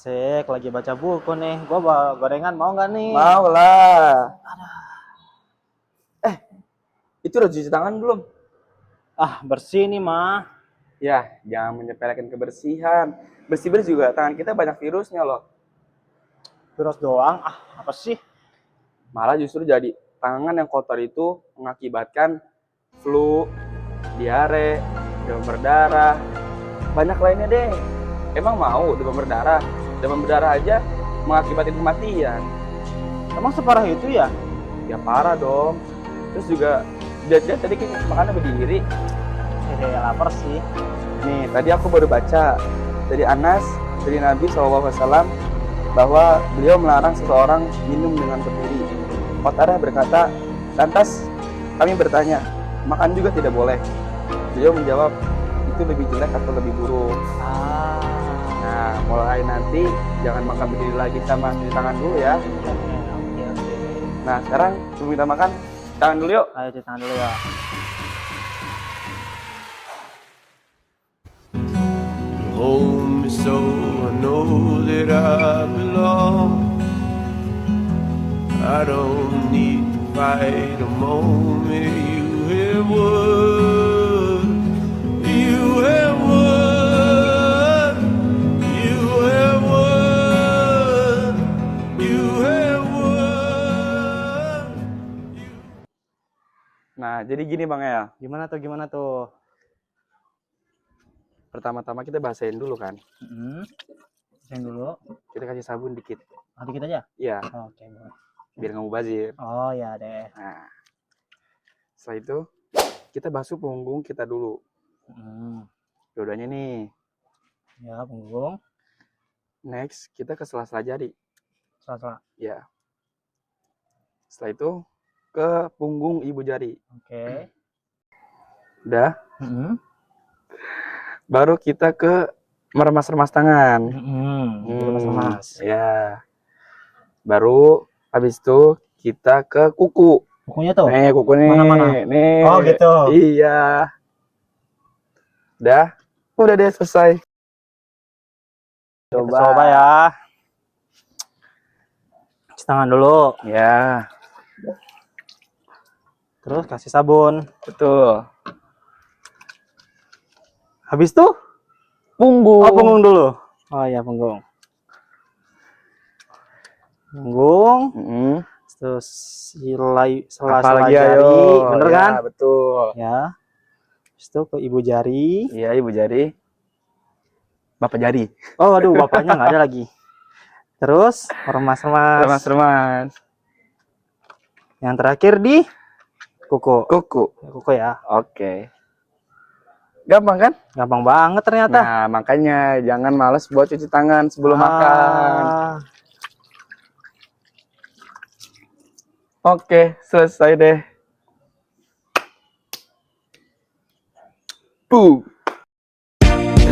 Asik, lagi baca buku nih. Gua bawa gorengan mau nggak nih? Mau lah. Itu udah cuci tangan belum? Ah, bersih nih, mah. Ya, jangan menyepelekan kebersihan. Bersih-bersih juga tangan kita banyak virusnya loh. Virus doang. Ah, apa sih? Malah justru jadi tangan yang kotor itu mengakibatkan flu, diare, demam berdarah, banyak lainnya deh. Emang mau demam berdarah? Demam berdarah aja mengakibatkan kematian. Emang separah itu ya? Ya parah dong. Terus juga dia tadi kan makannya berdiri. Lapar sih. Nih, tadi aku baru baca dari Anas, dari Nabi SAW, bahwa beliau melarang seseorang minum dengan berdiri. Qatadah berkata, lantas kami bertanya, makan juga tidak boleh? Beliau menjawab, itu lebih jelek atau lebih buruk? Nah, mulai nanti jangan makan berdiri lagi sama cuci tangan dulu ya. Oke. Nah, sekarang sebelum kita makan, tangan dulu yuk. Ayo cuci tangan dulu ya. Hold me so I know that I belong. I don't need to fight a moment. You have won. You have won. You have won. You have won. Nah, jadi gini Bang ya. Gimana tuh? Pertama-tama kita bahasain dulu kan. Yang dulu. Kita kasih sabun dikit. Dikit aja? Iya, Oke. biar nggak mubazir. Oh, ya deh. Nah, setelah itu kita basuh punggung kita dulu. Dua-duanya nih. Ya, punggung. Next, kita ke sela-sela jari. Sela-sela. Ya. Setelah itu ke punggung ibu jari. Oke. Udah. Baru kita ke meremas-remas tangan. Remas-remas. Ya. Baru habis itu kita ke kuku. Kukunya tuh? Nih, kuku nih. Mana-mana? Nih. Oh, gitu. Iya. Udah deh selesai. Kita coba ya. Cuci tangan dulu. Ya, Terus kasih sabun. betul. Habis tuh? Punggung. Oh, punggung dulu. Oh iya, punggung. Terus sela Apalagi jari, ayo. bener Ya, kan? betul. Ya. Habis itu ke ibu jari. Iya, ibu jari. Bapak jari. Oh, aduh, bapaknya nggak ada lagi. Terus remas-remas. Remas-remas. Yang terakhir di kuku. Kuku. Ya. Oke. Gampang kan? Gampang banget ternyata. Nah, makanya jangan males buat cuci tangan sebelum makan. Oke, selesai deh.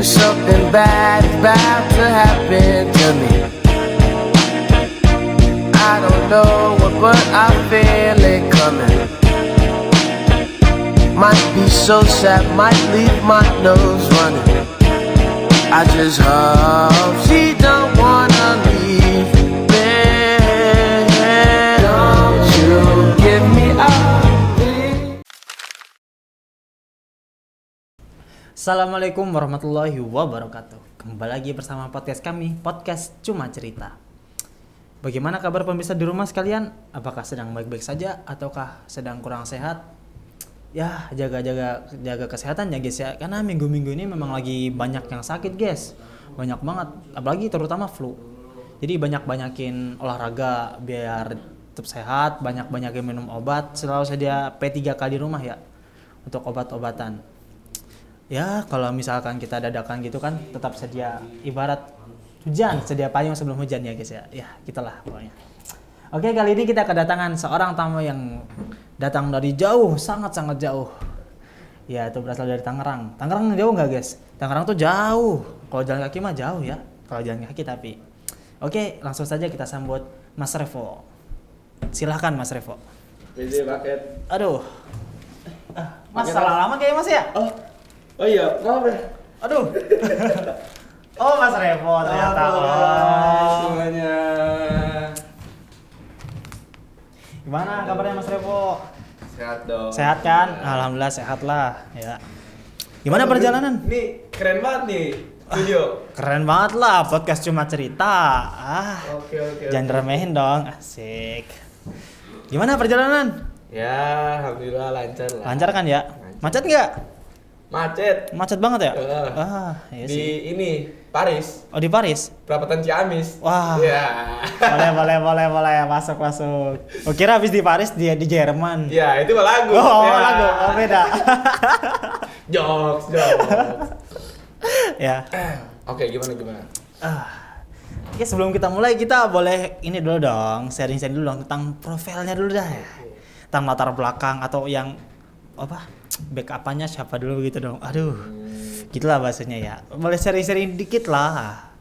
Something bad is about to happen to me. I don't know what, but I feel it coming. Might be so sad, might leave my nose running. I just hope she don't wanna leave me. Don't you give me up. Assalamualaikum warahmatullahi wabarakatuh. Kembali lagi bersama podcast kami, podcast Cuma Cerita. Bagaimana kabar pemirsa di rumah sekalian? Apakah sedang baik-baik saja ataukah sedang kurang sehat? Ya, jaga kesehatan ya guys ya. Karena minggu-minggu ini memang lagi banyak yang sakit guys. Banyak banget, apalagi terutama flu. Jadi banyakin olahraga biar tetap sehat, banyakin minum obat. Selalu sedia P3K di rumah ya untuk obat-obatan. Ya, kalau misalkan kita dadakan gitu kan, tetap sedia ibarat hujan, sedia payung sebelum hujan ya guys ya. Ya, gitulah pokoknya. Oke, kali ini kita kedatangan seorang tamu yang datang dari jauh, sangat-sangat jauh. Ya, itu berasal dari Tangerang. Tangerang jauh nggak guys? Tangerang tuh jauh. Kalau jalan kaki mah jauh ya. Kalau jalan kaki tapi. Oke, langsung saja kita sambut Mas Revo. Silahkan Mas Revo. Jadi paket. Aduh. Mas salah lama kayaknya Mas ya? Oh iya, maaf ya. Aduh. Oh, Mas Revo ternyata. Semuanya. Gimana kabarnya Mas Revo? Sehat dong. Sehat kan? Alhamdulillah sehat lah ya. Gimana perjalanan? Ini keren banget nih studio. Keren banget lah, podcast cuma cerita. Oke. Jangan remehin dong, asik. Gimana perjalanan? Ya, alhamdulillah lancar lah. Lancar kan ya? Lancar. Macet nggak? Macet Banget ya? Iya di sih. ini Paris, Oh di Paris? perapatan Ciamis. Wah. Ya. Boleh. Masuk. Oh kira habis di Paris dia di Jerman. Ya, itu mah lagu. Oh, Ya. lagu. Oh beda. Jokes. Ya. Oke, gimana? Oke, sebelum kita mulai kita boleh ini dulu dong, sharing dulu dong tentang profilnya dulu dah ya. Tentang latar belakang atau yang apa? Backup-nya siapa dulu gitu dong. Aduh. Gitulah bahasanya ya. Boleh sharing dikit lah.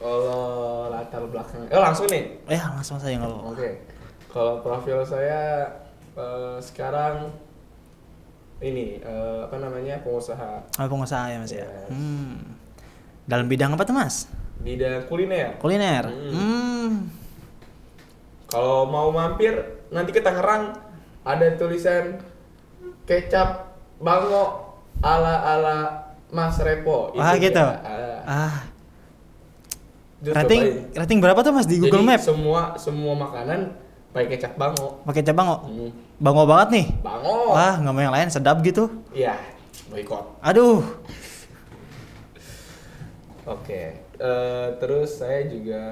Kalau latar belakang, langsung nih. Langsung saja enggak apa-apa. Oke. Kalau profil saya sekarang ini pengusaha Pengusaha ya Mas ya. Yes. Dalam bidang apa tuh Mas? bidang kuliner. Kuliner. Kalau mau mampir nanti ke Tangerang ada tulisan kecap bango ala Mas Repo. Wah Itu gitu. dia. Itu cobain. Rating berapa tuh Mas di Google Jadi, Map? semua makanan pakai kecap bango. Pakai cabang bango banget nih. Bango. Wah, nggak mau yang lain sedap gitu. Iya, boykot. Aduh. Oke. Terus saya juga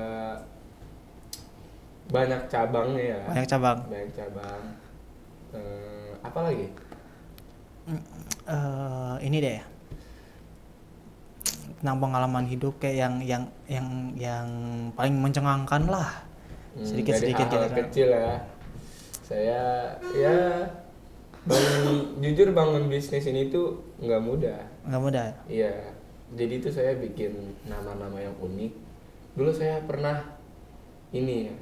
banyak cabangnya ya. Banyak cabang. Apa lagi? Ini deh. Tentang pengalaman hidup kayak yang paling mencengangkan lah. Sedikit Dari hal-hal gitu. kecil ya. Saya jujur bangun bisnis ini tuh nggak mudah. Nggak mudah. Iya. Jadi itu saya bikin nama-nama yang unik. Dulu saya pernah ini ya.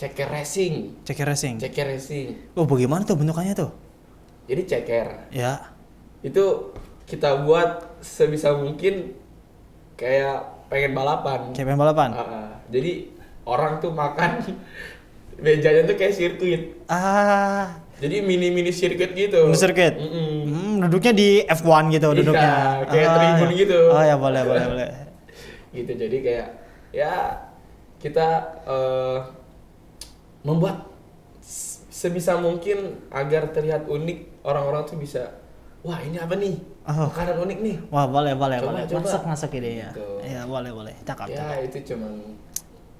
Ceker racing. Ceker racing. Oh, Bagaimana tuh bentukannya tuh? jadi ceker. Ya. Itu kita buat sebisa mungkin kayak pengen balapan. Kayak main balapan. Jadi orang tuh makan mejanya tuh kayak sirkuit. Jadi mini sirkuit gitu. Mini sirkuit. Duduknya di F1 gitu duduknya. Iya, kayak tribun gitu. Oh ya boleh. Gitu, jadi kayak ya kita membuat sebisa mungkin agar terlihat unik, orang-orang tuh bisa, wah ini apa nih? Makanan unik nih. Wah boleh. Coba. Masuk idenya. Gitu. Ya boleh. Cakep. Ya itu cuman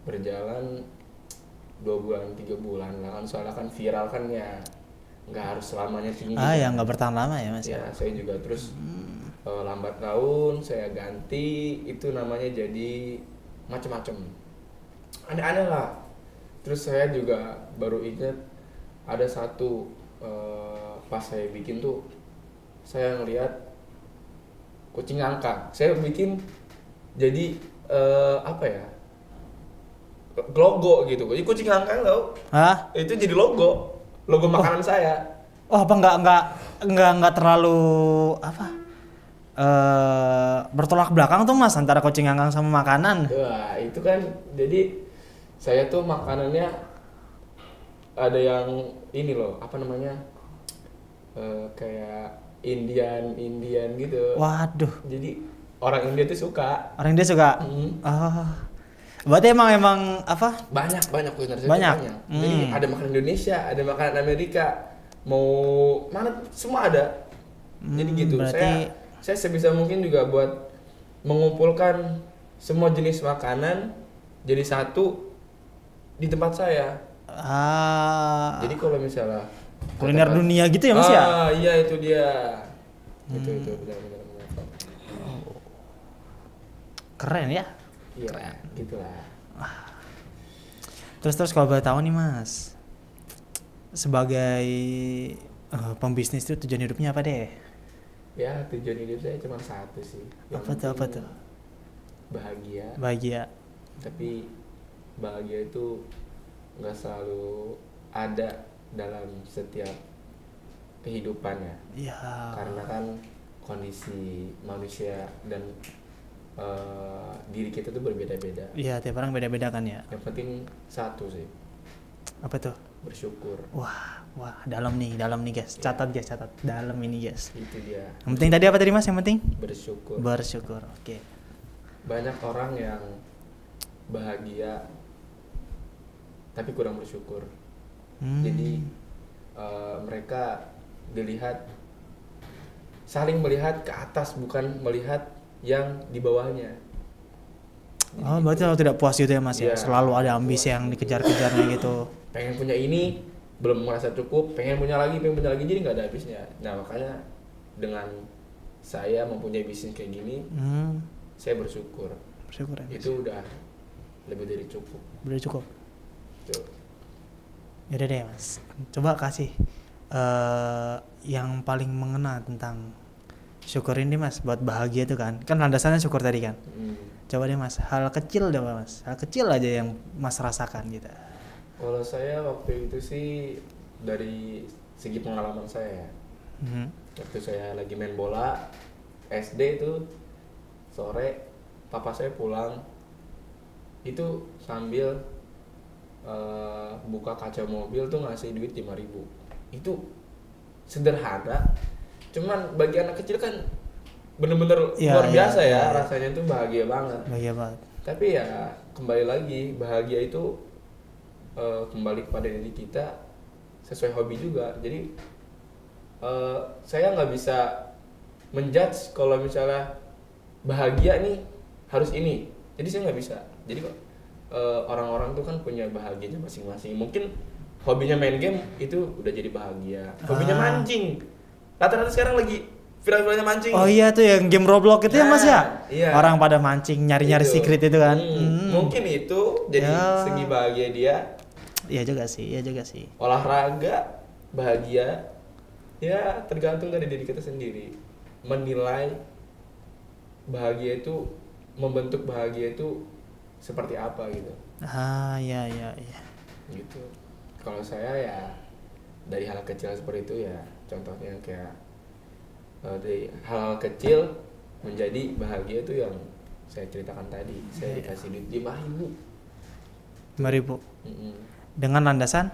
berjalan 2 bulan 3 bulan lah kan, soalnya kan viral kan ya nggak harus selamanya tinggi. Ya nggak bertahan lama ya Mas. Ya saya juga terus lambat laun saya ganti itu namanya jadi macem-macem aneh-aneh lah. Terus saya juga baru ingat ada satu pas saya bikin tuh saya ngelihat kucing angka. Saya bikin jadi logo gitu. Jadi kucing angka tau? Itu jadi logo makanan saya. Oh apa nggak terlalu bertolak belakang tuh Mas antara kucing angkang sama makanan? Wah itu kan jadi saya tuh makanannya ada yang ini loh kayak Indian gitu. Waduh. Jadi orang India tuh suka. Berarti emang apa? Banyak kuliner saya banyak. Jadi ada makanan Indonesia, ada makanan Amerika, mau mana semua ada. Jadi gitu. Berarti Saya sebisa mungkin juga buat mengumpulkan semua jenis makanan jadi satu di tempat saya. Jadi kalau misalnya kuliner dunia gitu ya Mas ya? Iya itu dia. Itu benar. Keren ya? Iya, gitulah. Terus kalau boleh tahu nih Mas, sebagai pembisnis itu tujuan hidupnya apa deh? Ya tujuan hidup saya cuma satu sih. Apa tuh? Bahagia. Tapi bahagia itu nggak selalu ada dalam setiap kehidupannya. Iya. Karena kan kondisi manusia dan diri kita tuh berbeda-beda. Iya, tiap orang beda-beda kan ya. Yang penting satu sih, Apa tuh? bersyukur. Wah, dalam nih guys. Catat guys, catat. Dalam ini guys. Itu dia, Yang penting tadi apa tadi Mas? Yang penting bersyukur. bersyukur. Oke. Banyak orang yang bahagia tapi kurang bersyukur. Jadi mereka saling melihat ke atas, bukan melihat yang di bawahnya. Oh, berarti kalau tidak puas gitu ya Mas ya. Iya, Selalu ada ambisi yang dikejar-kejarnya gitu. Pengen punya ini, belum merasa cukup, pengen punya lagi, jadi nggak ada habisnya. Nah, makanya dengan saya mempunyai bisnis kayak gini, saya bersyukur. Bersyukur ya. Mas. Itu udah lebih dari cukup. Udah cukup. Tuh. Yaudah deh Mas. Coba kasih yang paling mengena tentang syukur ini Mas, buat bahagia itu kan landasannya syukur tadi kan. Coba deh Mas, hal kecil deh Mas, hal kecil aja yang Mas rasakan gitu. Kalau saya waktu itu sih dari segi pengalaman saya, waktu saya lagi main bola SD itu sore, papa saya pulang itu sambil buka kaca mobil tuh ngasih duit 5.000. Itu sederhana, cuman bagi anak kecil kan bener-bener luar biasa ya, rasanya tuh bahagia banget. Bahagia banget. Tapi ya kembali lagi, bahagia itu kembali kepada diri kita sesuai hobi juga. Jadi saya nggak bisa menjudge kalau misalnya bahagia nih harus ini. Jadi saya nggak bisa. Jadi orang-orang tuh kan punya bahagianya masing-masing. Mungkin hobinya main game itu udah jadi bahagia. Hobinya mancing. Rata-rata sekarang lagi viral-viralnya mancing. Oh iya tuh yang game Roblox itu ya Mas ya? Iya. Orang pada mancing, nyari-nyari secret itu kan. Mungkin itu jadi segi bahagia dia. Iya juga sih. Olahraga, bahagia. Ya tergantung dari diri kita sendiri. Menilai bahagia itu, membentuk bahagia itu seperti apa gitu. Iya. Gitu. Kalau saya ya dari hal kecil seperti itu ya, contohnya kayak dari hal kecil menjadi bahagia itu yang saya ceritakan tadi. Saya dikasih duit 5.000. Dengan landasan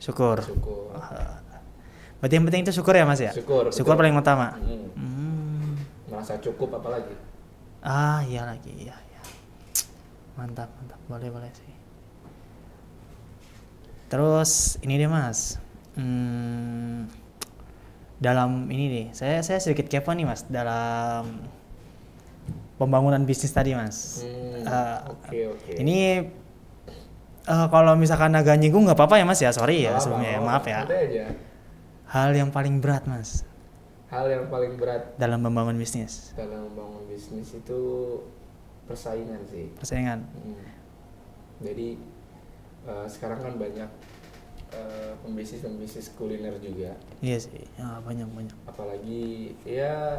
syukur. Berarti yang penting itu syukur ya Mas ya? Syukur paling utama. Merasa cukup apalagi? Iya lagi. Iya. Mantap. Boleh sih. Terus ini deh Mas. Dalam ini nih, saya sedikit kepo nih Mas dalam pembangunan bisnis tadi Mas. Oke. Ini kalau misalkan agak nyinggung nggak apa-apa ya Mas ya, sorry ya sebelumnya, maaf ya. Aja. Hal yang paling berat Mas. Hal yang paling berat dalam membangun bisnis. Dalam membangun bisnis itu persaingan sih. Persaingan. Jadi sekarang kan banyak pembisnis kuliner juga. Iya sih, banyak. Apalagi ya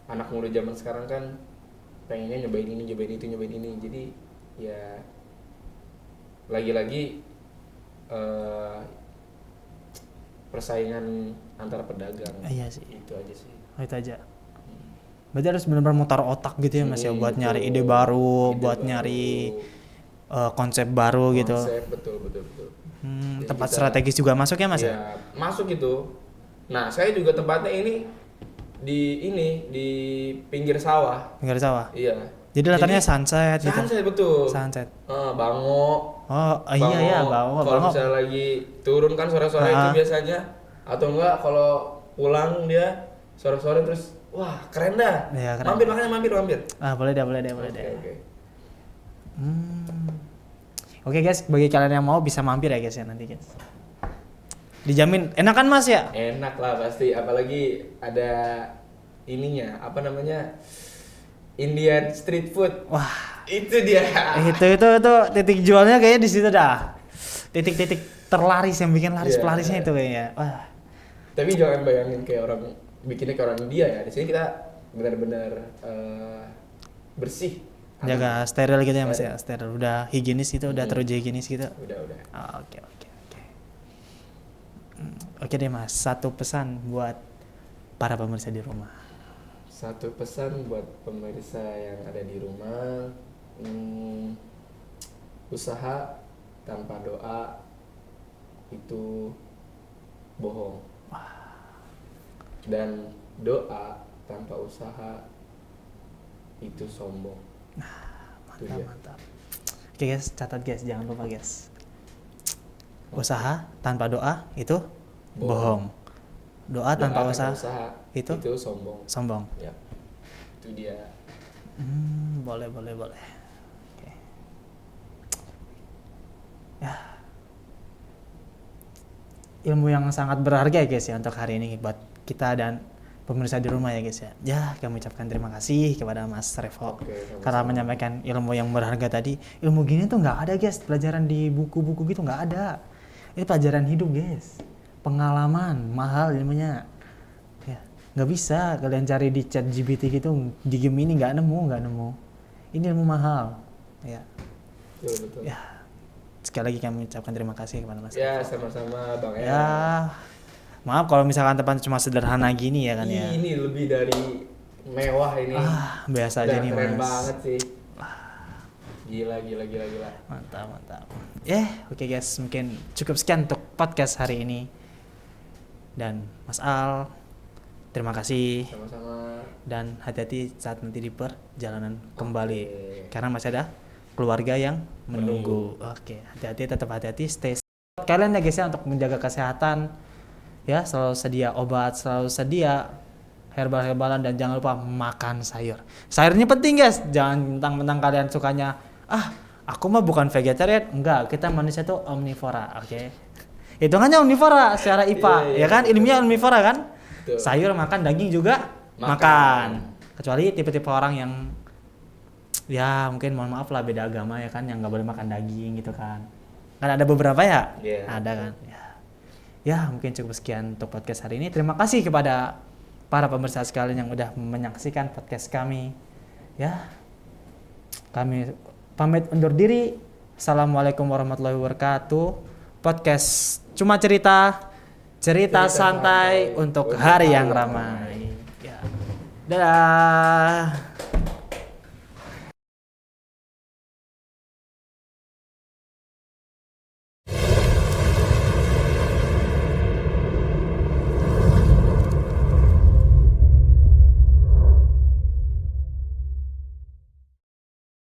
anak muda zaman sekarang kan pengennya nyobain ini, nyobain itu, nyobain ini. Jadi ya lagi-lagi persaingan antara pedagang. Iya sih. Itu aja sih. Itu aja. Berarti harus benar-benar mutar otak gitu ya Mas ya, buat nyari ide baru, nyari konsep baru gitu. Betul. Tempat strategis juga masuk ya Mas ya? Masuk itu. Nah, saya juga tempatnya di pinggir sawah. Pinggir sawah. Iya. Jadi latarnya sunset gitu. Sunset betul. Sunset. Bango. Iya, Bango. Kalau misalnya lagi turun kan sore-sore itu biasanya, atau enggak kalau pulang dia sore-sore terus wah, keren dah. Ya, keren. Mampir. Boleh deh. Oke. Oke guys, bagi kalian yang mau bisa mampir ya guys ya nanti guys. Dijamin enak kan Mas ya? Enak lah pasti, apalagi ada ininya, apa namanya? Indian street food. Wah, itu dia. Itu titik jualnya kayaknya di situ dah. Titik-titik terlaris yang bikin pelarisnya itu kayaknya. Wah. Tapi jangan bayangin kayak orang bikinnya kayak orang India ya. Di sini kita benar-benar bersih. Jaga steril gitu ya Mas ya, steril. Udah higienis gitu, udah teruji higienis gitu. Udah. Oke. Oke deh Mas, satu pesan buat para pemirsa di rumah. Satu pesan buat pemirsa yang ada di rumah, usaha tanpa doa itu bohong, dan doa tanpa usaha itu sombong. Itu dia. Mantap. Oke guys, catat guys, jangan lupa guys. Usaha tanpa doa itu bohong. Doa tanpa usaha itu sombong. Ya, itu dia. Boleh. Oke. Ya. Ilmu yang sangat berharga ya guys ya untuk hari ini buat kita dan pemirsa di rumah ya guys ya. Ya, kami ucapkan terima kasih kepada Mas Revo karena menyampaikan ilmu yang berharga tadi. Ilmu gini tuh nggak ada guys, pelajaran di buku-buku gitu nggak ada. Ini pelajaran hidup guys. Pengalaman mahal ilmunya. Ya, nggak bisa kalian cari di ChatGPT gitu, di game ini nggak nemu. Ini ilmu mahal. Ya. Betul. Ya. Sekali lagi kami ucapkan terima kasih kepada Mas. Ya, sama-sama Bang Ya. Maaf kalau misalkan tempat cuma sederhana gini ya kan ya. Ini lebih dari mewah ini. Biasa aja nih keren Mas. banget sih. Gila. Mantap. Oke guys, mungkin cukup sekian untuk podcast hari ini. Dan Mas Al, terima kasih. Sama-sama. Dan hati-hati saat nanti di perjalanan kembali. Karena masih ada keluarga yang menunggu. Oke, hati-hati, tetap hati-hati, stay safe. Kalian ya guys ya untuk menjaga kesehatan. Ya, selalu sedia obat, selalu sedia herbal-herbalan, dan jangan lupa makan sayur. Sayurnya penting guys. Jangan mentang-mentang kalian sukanya, aku mah bukan vegetarian. Enggak, kita manusia tuh omnivora, oke? Hitungannya omnivora secara IPA, ya kan? Ilmiah omnivora kan? Betul. Sayur makan, daging juga makan. Kecuali tipe-tipe orang yang ya mungkin mohon maaf lah beda agama ya kan, yang nggak boleh makan daging gitu kan. Kan ada beberapa ya? Ada kan? Ya mungkin cukup sekian untuk podcast hari ini. Terima kasih kepada para pemirsa sekalian yang udah menyaksikan podcast kami. Ya, kami pamit undur diri. Assalamualaikum warahmatullahi wabarakatuh. Podcast Cuma Cerita santai untuk hari yang ramai. Ya. Dadah.